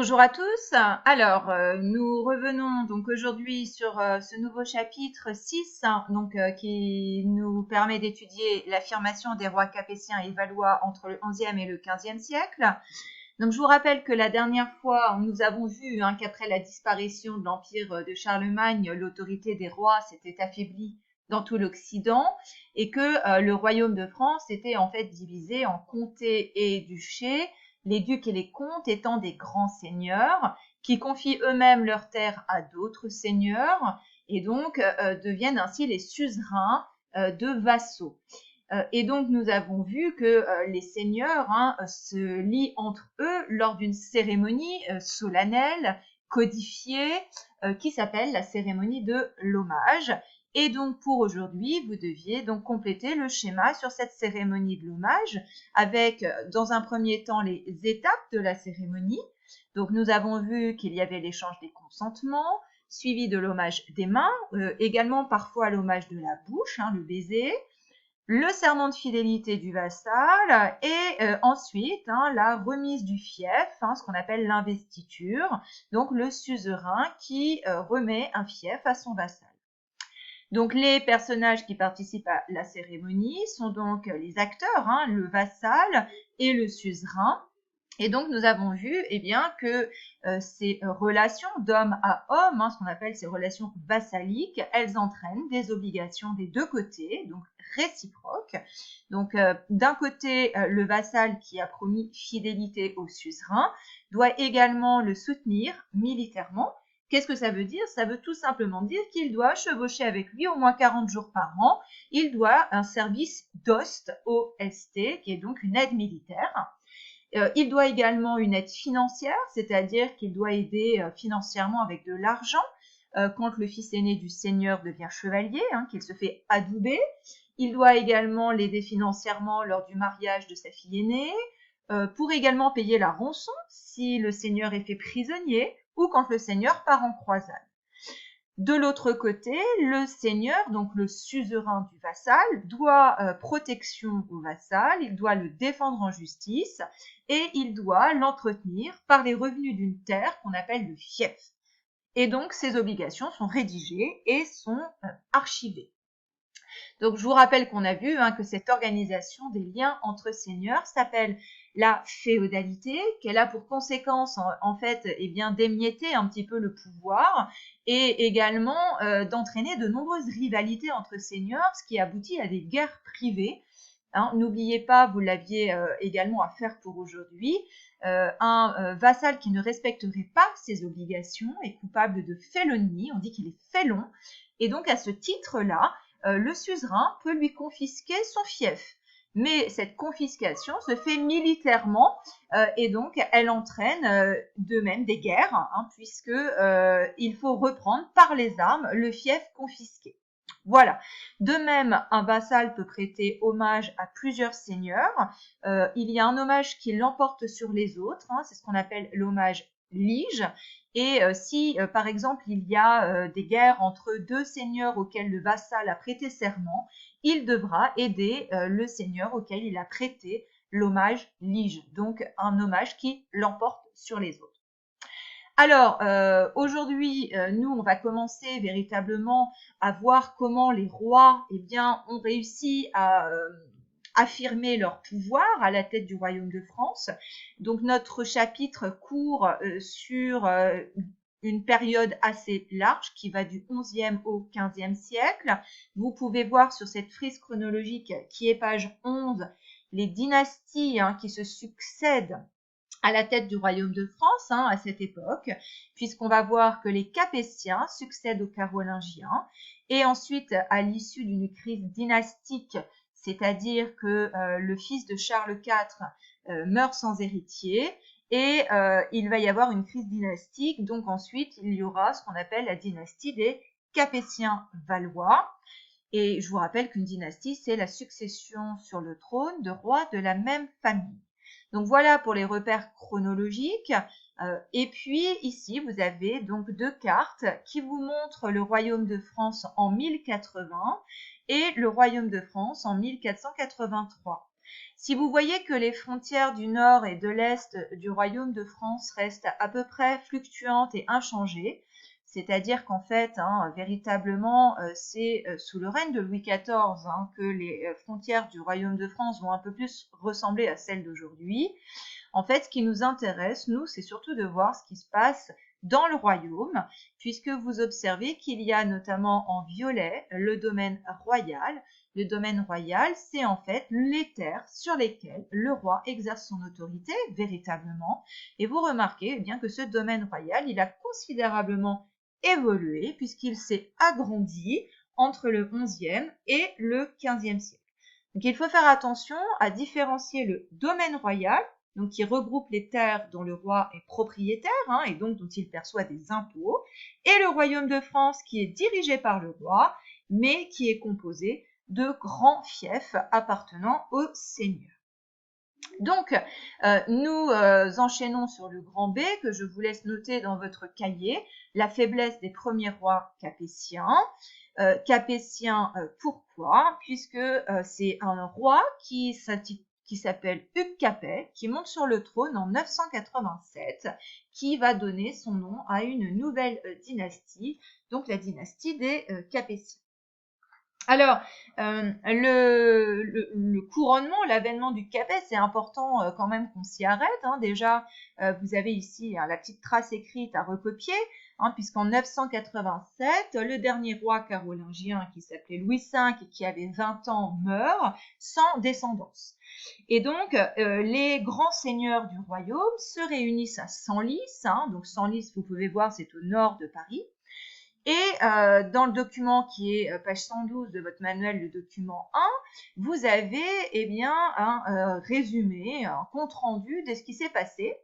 Bonjour à tous. Alors, nous revenons donc aujourd'hui sur ce nouveau chapitre 6, qui nous permet d'étudier l'affirmation des rois capétiens et valois entre le XIe et le XVe siècle. Donc, je vous rappelle que la dernière fois, nous avons vu qu'après la disparition de l'empire de Charlemagne, l'autorité des rois s'était affaiblie dans tout l'Occident et que le royaume de France était en fait divisé en comtés et duchés, les ducs et les comtes étant des grands seigneurs qui confient eux-mêmes leurs terres à d'autres seigneurs et donc deviennent ainsi les suzerains de vassaux. Et donc nous avons vu que les seigneurs se lient entre eux lors d'une cérémonie solennelle, codifiée, qui s'appelle la cérémonie de l'hommage. Et donc pour aujourd'hui, vous deviez donc compléter le schéma sur cette cérémonie de l'hommage avec dans un premier temps les étapes de la cérémonie. Donc nous avons vu qu'il y avait l'échange des consentements, suivi de l'hommage des mains, également parfois l'hommage de la bouche, le baiser, le serment de fidélité du vassal et ensuite la remise du fief, ce qu'on appelle l'investiture, donc le suzerain qui remet un fief à son vassal. Donc les personnages qui participent à la cérémonie sont donc les acteurs, le vassal et le suzerain. Et donc, nous avons vu que ces relations d'homme à homme, ce qu'on appelle ces relations vassaliques, elles entraînent des obligations des deux côtés, donc réciproques. Donc, d'un côté, le vassal qui a promis fidélité au suzerain doit également le soutenir militairement. Qu'est-ce que ça veut dire? Ça veut tout simplement dire qu'il doit chevaucher avec lui au moins 40 jours par an. Il doit un service d'OST, OST, qui est donc une aide militaire. Il doit également une aide financière, c'est-à-dire qu'il doit aider financièrement avec de l'argent quand le fils aîné du seigneur devient chevalier, qu'il se fait adouber. Il doit également l'aider financièrement lors du mariage de sa fille aînée, pour également payer la rançon si le seigneur est fait prisonnier ou quand le seigneur part en croisade. De l'autre côté, le seigneur, donc le suzerain du vassal, doit protection au vassal, il doit le défendre en justice et il doit l'entretenir par les revenus d'une terre qu'on appelle le fief. Et donc, ces obligations sont rédigées et sont archivées. Donc, je vous rappelle qu'on a vu que cette organisation des liens entre seigneurs s'appelle la féodalité, qu'elle a pour conséquence en fait d'émietter un petit peu le pouvoir et également d'entraîner de nombreuses rivalités entre seigneurs, ce qui aboutit à des guerres privées. N'oubliez pas, vous l'aviez également à faire pour aujourd'hui, un vassal qui ne respecterait pas ses obligations est coupable de félonie, on dit qu'il est félon, et donc à ce titre-là, le suzerain peut lui confisquer son fief. Mais cette confiscation se fait militairement et donc elle entraîne de même des guerres, puisque il faut reprendre par les armes le fief confisqué. Voilà. De même, un vassal peut prêter hommage à plusieurs seigneurs. Il y a un hommage qui l'emporte sur les autres, c'est ce qu'on appelle l'hommage lige. Et si, par exemple, il y a des guerres entre deux seigneurs auxquels le vassal a prêté serment, il devra aider le seigneur auquel il a prêté l'hommage lige, donc un hommage qui l'emporte sur les autres. Alors, aujourd'hui, nous, on va commencer véritablement à voir comment les rois ont réussi à affirmer leur pouvoir à la tête du royaume de France. Donc notre chapitre court sur une période assez large qui va du XIe au XVe siècle. Vous pouvez voir sur cette frise chronologique qui est page 11 les dynasties qui se succèdent à la tête du royaume de France à cette époque, puisqu'on va voir que les Capétiens succèdent aux Carolingiens et ensuite à l'issue d'une crise dynastique, c'est-à-dire que le fils de Charles IV meurt sans héritier et il va y avoir une crise dynastique, donc ensuite il y aura ce qu'on appelle la dynastie des Capétiens-Valois. Et je vous rappelle qu'une dynastie, c'est la succession sur le trône de rois de la même famille. Donc voilà pour les repères chronologiques. Et puis ici, vous avez donc deux cartes qui vous montrent le royaume de France en 1080 et le royaume de France en 1483. Si vous voyez que les frontières du nord et de l'est du royaume de France restent à peu près fluctuantes et inchangées, c'est-à-dire qu'en fait, véritablement, c'est sous le règne de Louis XIV que les frontières du royaume de France vont un peu plus ressembler à celles d'aujourd'hui. En fait, ce qui nous intéresse, nous, c'est surtout de voir ce qui se passe dans le royaume, puisque vous observez qu'il y a notamment en violet le domaine royal. Le domaine royal, c'est en fait les terres sur lesquelles le roi exerce son autorité véritablement. Et vous remarquez bien que ce domaine royal, il a considérablement évolué puisqu'il s'est agrandi entre le XIe et le XVe siècle. Donc il faut faire attention à différencier le domaine royal, donc qui regroupe les terres dont le roi est propriétaire et donc dont il perçoit des impôts, et le royaume de France qui est dirigé par le roi, mais qui est composé de grands fiefs appartenant au seigneur. Donc, nous enchaînons sur le grand B que je vous laisse noter dans votre cahier, la faiblesse des premiers rois capétiens. Capétien, pourquoi? Puisque c'est un roi qui s'appelle Hugues Capet, qui monte sur le trône en 987, qui va donner son nom à une nouvelle dynastie, donc la dynastie des Capétiens. Alors, le couronnement, l'avènement du Capet, c'est important quand même qu'on s'y arrête. Déjà, vous avez ici la petite trace écrite à recopier, puisqu'en 987, le dernier roi carolingien qui s'appelait Louis V et qui avait 20 ans meurt sans descendance. Et donc, les grands seigneurs du royaume se réunissent à Senlis. Donc, Senlis, vous pouvez voir, c'est au nord de Paris. Et dans le document qui est page 112 de votre manuel, le document 1, vous avez un résumé, un compte-rendu de ce qui s'est passé.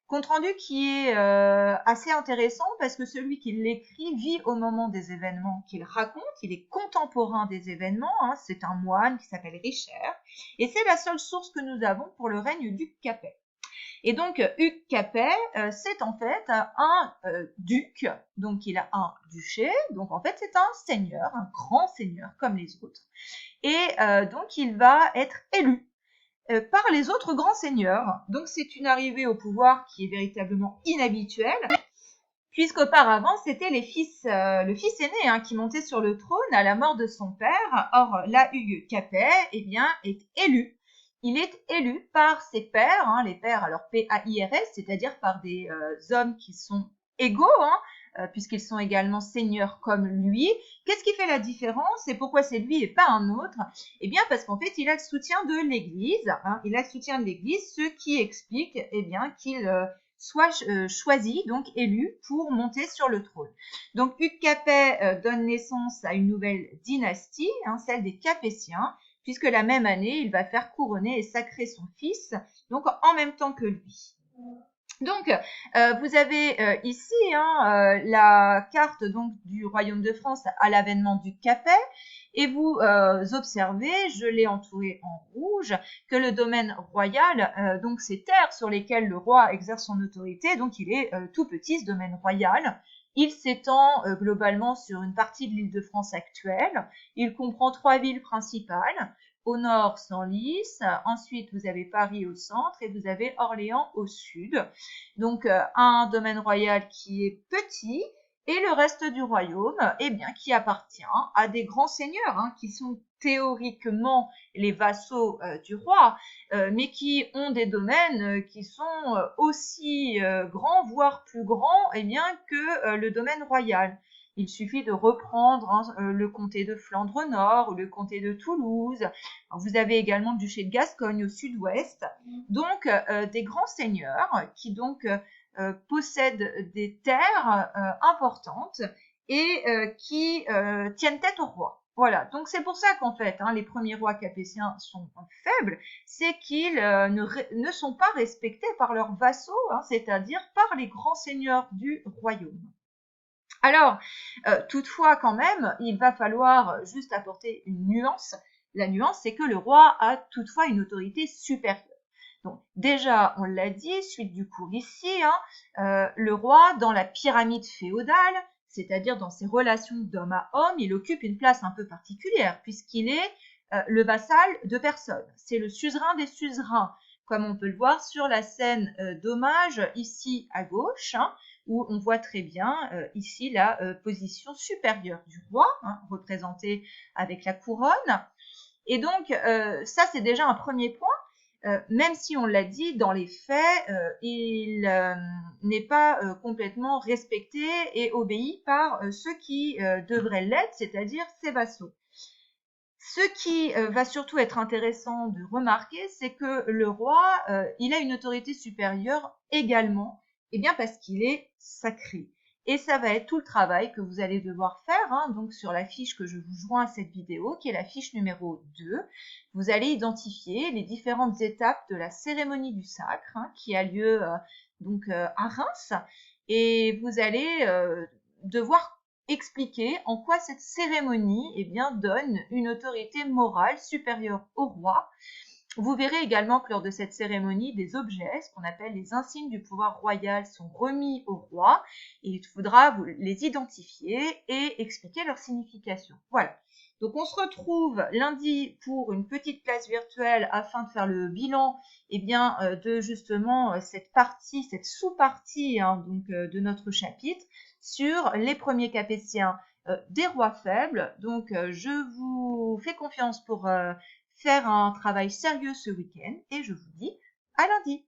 Compte-rendu qui est assez intéressant parce que celui qui l'écrit vit au moment des événements qu'il raconte, il est contemporain des événements, c'est un moine qui s'appelle Richer, et c'est la seule source que nous avons pour le règne du Capet. Et donc, Hugues Capet, c'est en fait un duc, donc il a un duché, donc en fait c'est un seigneur, un grand seigneur comme les autres. Et donc il va être élu par les autres grands seigneurs. Donc c'est une arrivée au pouvoir qui est véritablement inhabituelle, puisqu'auparavant c'était le fils aîné qui montait sur le trône à la mort de son père. Or là, Hugues Capet est élu. Il est élu par ses pairs, les pairs, alors P-A-I-R-S, c'est-à-dire par des hommes qui sont égaux, puisqu'ils sont également seigneurs comme lui. Qu'est-ce qui fait la différence et pourquoi c'est lui et pas un autre? Eh bien, parce qu'en fait, il a le soutien de l'Église. Il a le soutien de l'Église, ce qui explique qu'il soit choisi, donc élu, pour monter sur le trône. Donc, Hugues Capet donne naissance à une nouvelle dynastie, celle des Capétiens, puisque la même année, il va faire couronner et sacrer son fils, donc en même temps que lui. Donc, vous avez ici la carte donc du royaume de France à l'avènement du Capet, et vous observez, je l'ai entouré en rouge, que le domaine royal, donc ces terres sur lesquelles le roi exerce son autorité, donc il est tout petit, ce domaine royal. Il s'étend globalement sur une partie de l'Île-de-France actuelle. Il comprend 3 villes principales. Au nord, Senlis. Ensuite, vous avez Paris au centre et vous avez Orléans au sud. Donc, un domaine royal qui est petit et le reste du royaume, qui appartient à des grands seigneurs qui sont théoriquement les vassaux du roi, mais qui ont des domaines qui sont aussi grands, voire plus grands, que le domaine royal. Il suffit de reprendre le comté de Flandre Nord ou le comté de Toulouse. Vous avez également le duché de Gascogne au sud-ouest. Donc, des grands seigneurs qui donc possèdent des terres importantes et qui tiennent tête au roi. Voilà, donc c'est pour ça qu'en fait, les premiers rois capétiens sont faibles, c'est qu'ils ne sont pas respectés par leurs vassaux, c'est-à-dire par les grands seigneurs du royaume. Alors, toutefois, quand même, il va falloir juste apporter une nuance. La nuance, c'est que le roi a toutefois une autorité supérieure. Donc, déjà, on l'a dit, suite du cours ici, le roi, dans la pyramide féodale, c'est-à-dire dans ses relations d'homme à homme, il occupe une place un peu particulière, puisqu'il est le vassal de personne. C'est le suzerain des suzerains, comme on peut le voir sur la scène d'hommage ici à gauche, hein, où on voit très bien ici la position supérieure du roi, hein, représentée avec la couronne. Et donc, ça, c'est déjà un premier point. Même si on l'a dit, dans les faits, il n'est pas complètement respecté et obéi par ceux qui devraient l'être, c'est-à-dire ses vassaux. Ce qui va surtout être intéressant de remarquer, c'est que le roi, il a une autorité supérieure également, et bien parce qu'il est sacré. Et ça va être tout le travail que vous allez devoir faire, hein, donc sur la fiche que je vous joins à cette vidéo, qui est la fiche numéro 2. Vous allez identifier les différentes étapes de la cérémonie du sacre, hein, qui a lieu à Reims, et vous allez devoir expliquer en quoi cette cérémonie donne une autorité morale supérieure au roi. Vous verrez également que lors de cette cérémonie, des objets, ce qu'on appelle les insignes du pouvoir royal, sont remis au roi et il faudra les identifier et expliquer leur signification. Voilà. Donc on se retrouve lundi pour une petite classe virtuelle afin de faire le bilan de justement cette partie, cette sous-partie de notre chapitre sur les premiers Capétiens des rois faibles. Donc je vous fais confiance pour faire un travail sérieux ce week-end et je vous dis à lundi.